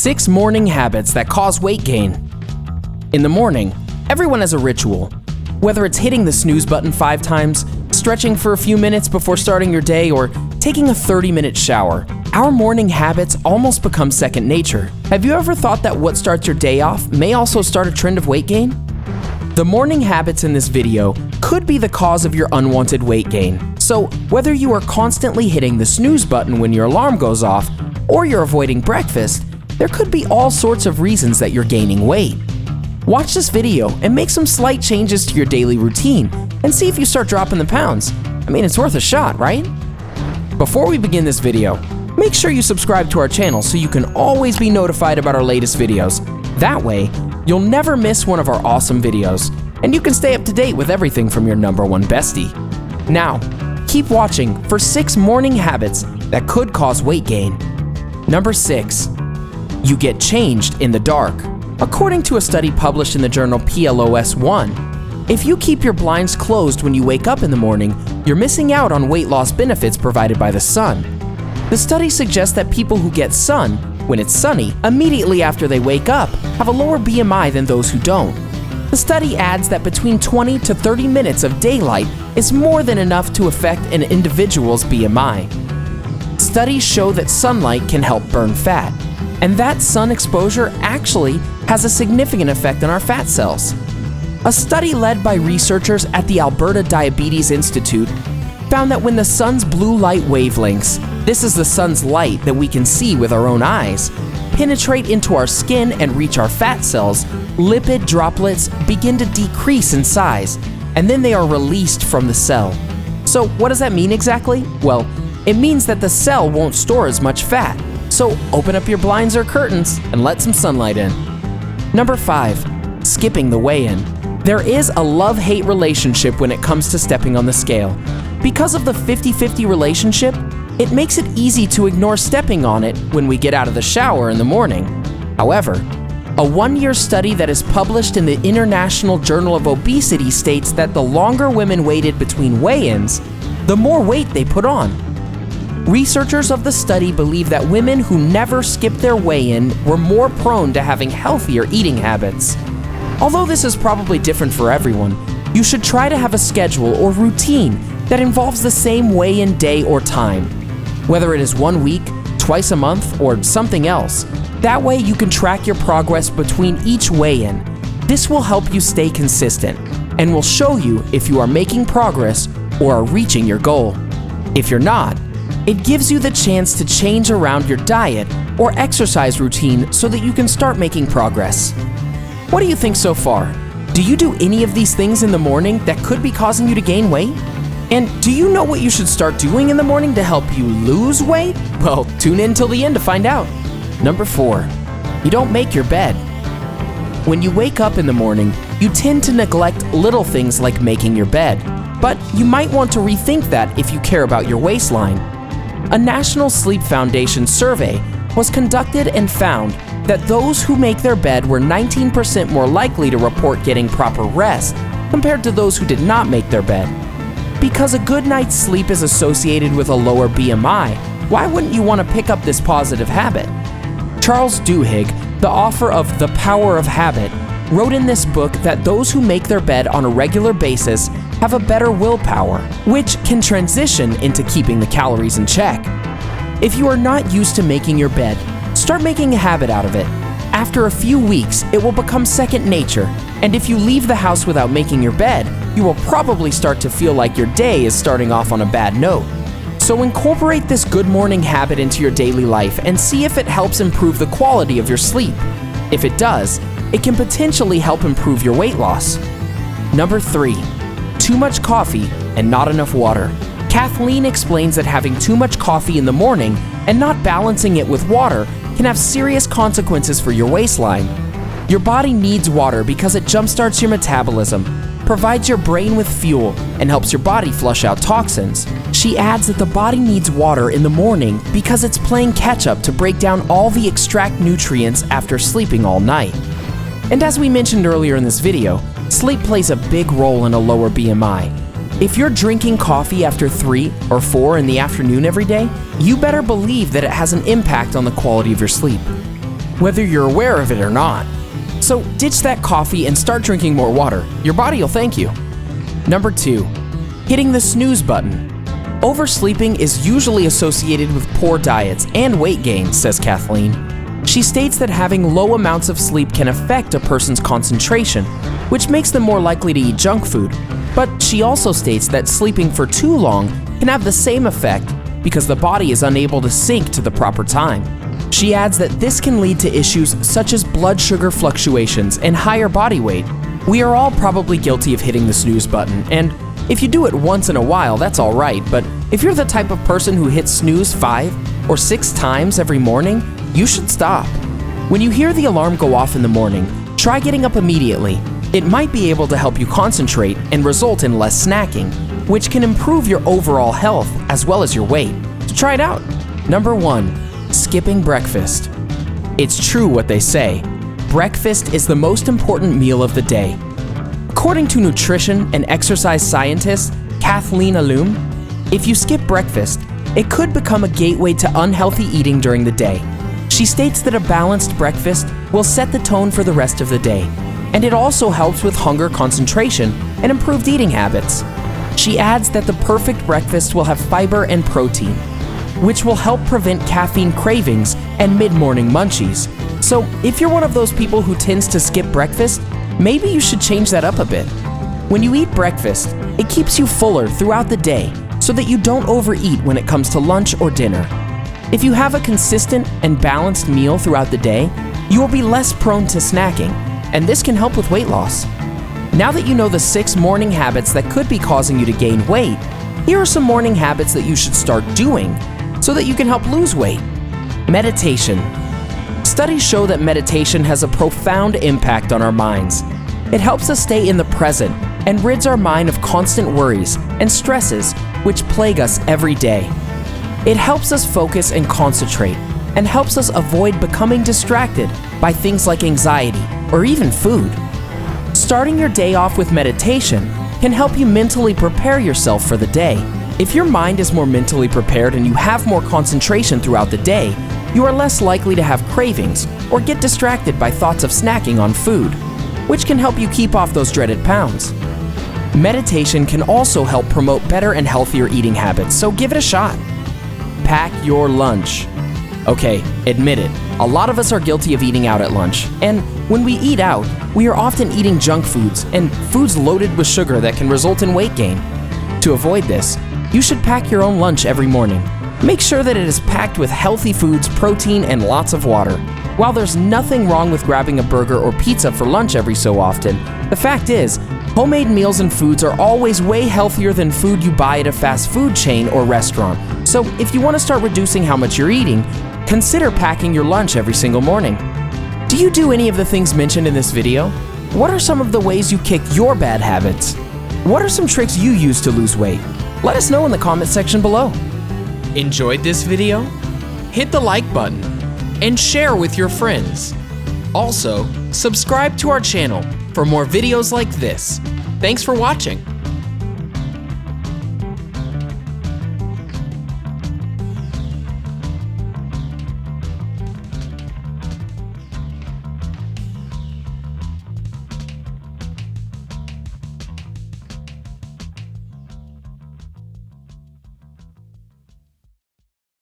6 morning habits that cause weight gain. In the morning, everyone has a ritual. Whether it's hitting the snooze button 5 times, stretching for a few minutes before starting your day, or taking a 30-minute shower, our morning habits almost become second nature. Have you ever thought that what starts your day off may also start a trend of weight gain? The morning habits in this video could be the cause of your unwanted weight gain. So whether you are constantly hitting the snooze button when your alarm goes off, or you're avoiding breakfast, there could be all sorts of reasons that you're gaining weight. Watch this video and make some slight changes to your daily routine and see if you start dropping the pounds. I mean, it's worth a shot, right? Before we begin this video, make sure you subscribe to our channel so you can always be notified about our latest videos. That way, you'll never miss one of our awesome videos, and you can stay up to date with everything from your #1 bestie. Now, keep watching for 6 morning habits that could cause weight gain. Number 6, you get changed in the dark. According to a study published in the journal PLOS One, if you keep your blinds closed when you wake up in the morning, you're missing out on weight loss benefits provided by the sun. The study suggests that people who get sun when it's sunny immediately after they wake up have a lower BMI than those who don't. The study adds that between 20 to 30 minutes of daylight is more than enough to affect an individual's BMI. Studies show that sunlight can help burn fat, and that sun exposure actually has a significant effect on our fat cells. A study led by researchers at the Alberta Diabetes Institute found that when the sun's blue light wavelengths, this is the sun's light that we can see with our own eyes, penetrate into our skin and reach our fat cells, lipid droplets begin to decrease in size, and then they are released from the cell. So what does that mean exactly? Well, it means that the cell won't store as much fat. So open up your blinds or curtains and let some sunlight in. Number 5, skipping the weigh-in. There is a love-hate relationship when it comes to stepping on the scale. Because of the 50-50 relationship, it makes it easy to ignore stepping on it when we get out of the shower in the morning. However, a 1-year study that is published in the International Journal of Obesity states that the longer women waited between weigh-ins, the more weight they put on. Researchers of the study believe that women who never skipped their weigh-in were more prone to having healthier eating habits. Although this is probably different for everyone, you should try to have a schedule or routine that involves the same weigh-in day or time. Whether it is 1 week, twice a month, or something else, that way you can track your progress between each weigh-in. This will help you stay consistent and will show you if you are making progress or are reaching your goal. If you're not, it gives you the chance to change around your diet or exercise routine so that you can start making progress. What do you think so far? Do you do any of these things in the morning that could be causing you to gain weight? And do you know what you should start doing in the morning to help you lose weight? Well, tune in till the end to find out. Number 4, you don't make your bed. When you wake up in the morning, you tend to neglect little things like making your bed. But you might want to rethink that if you care about your waistline. A National Sleep Foundation survey was conducted and found that those who make their bed were 19% more likely to report getting proper rest compared to those who did not make their bed. Because a good night's sleep is associated with a lower BMI, why wouldn't you want to pick up this positive habit? Charles Duhigg, the author of The Power of Habit, wrote in this book that those who make their bed on a regular basis have a better willpower, which can transition into keeping the calories in check. If you are not used to making your bed, start making a habit out of it. After a few weeks, it will become second nature, and if you leave the house without making your bed, you will probably start to feel like your day is starting off on a bad note. So incorporate this good morning habit into your daily life and see if it helps improve the quality of your sleep. If it does, it can potentially help improve your weight loss. Number 3, too much coffee and not enough water. Kathleen explains that having too much coffee in the morning and not balancing it with water can have serious consequences for your waistline. Your body needs water because it jumpstarts your metabolism, provides your brain with fuel, and helps your body flush out toxins. She adds that the body needs water in the morning because it's playing catch-up to break down all the extract nutrients after sleeping all night. And as we mentioned earlier in this video, sleep plays a big role in a lower BMI. If you're drinking coffee after 3 or 4 in the afternoon every day, you better believe that it has an impact on the quality of your sleep. whether you're aware of it or not. So ditch that coffee and start drinking more water. Your body will thank you. Number 2, hitting the snooze button. Oversleeping is usually associated with poor diets and weight gain, says Kathleen. She states that having low amounts of sleep can affect a person's concentration, which makes them more likely to eat junk food. But she also states that sleeping for too long can have the same effect because the body is unable to sync to the proper time. She adds that this can lead to issues such as blood sugar fluctuations and higher body weight. We are all probably guilty of hitting the snooze button, and if you do it once in a while, that's all right, but if you're the type of person who hits snooze 5 or 6 times every morning, you should stop. When you hear the alarm go off in the morning, try getting up immediately. It might be able to help you concentrate and result in less snacking, which can improve your overall health as well as your weight. So try it out. Number 1, skipping breakfast. It's true what they say. Breakfast is the most important meal of the day. According to nutrition and exercise scientist Kathleen Alum, if you skip breakfast, it could become a gateway to unhealthy eating during the day. She states that a balanced breakfast will set the tone for the rest of the day, and it also helps with hunger concentration and improved eating habits. She adds that the perfect breakfast will have fiber and protein, which will help prevent caffeine cravings and mid-morning munchies. So if you're one of those people who tends to skip breakfast, maybe you should change that up a bit. When you eat breakfast, it keeps you fuller throughout the day so that you don't overeat when it comes to lunch or dinner. If you have a consistent and balanced meal throughout the day, you will be less prone to snacking, and this can help with weight loss. Now that you know the 6 morning habits that could be causing you to gain weight, here are some morning habits that you should start doing so that you can help lose weight. Meditation. Studies show that meditation has a profound impact on our minds. It helps us stay in the present and rids our mind of constant worries and stresses which plague us every day. It helps us focus and concentrate, and helps us avoid becoming distracted by things like anxiety or even food. Starting your day off with meditation can help you mentally prepare yourself for the day. If your mind is more mentally prepared and you have more concentration throughout the day, you are less likely to have cravings or get distracted by thoughts of snacking on food, which can help you keep off those dreaded pounds. Meditation can also help promote better and healthier eating habits, so give it a shot. Pack your lunch. Okay, admit it, a lot of us are guilty of eating out at lunch, and when we eat out, we are often eating junk foods and foods loaded with sugar that can result in weight gain. To avoid this, you should pack your own lunch every morning. Make sure that it is packed with healthy foods, protein, and lots of water. While there's nothing wrong with grabbing a burger or pizza for lunch every so often, the fact is, homemade meals and foods are always way healthier than food you buy at a fast food chain or restaurant. So if you want to start reducing how much you're eating, consider packing your lunch every single morning. Do you do any of the things mentioned in this video? What are some of the ways you kick your bad habits? What are some tricks you use to lose weight? Let us know in the comment section below. Enjoyed this video? Hit the like button and share with your friends. Also, subscribe to our channel for more videos like this. Thanks for watching.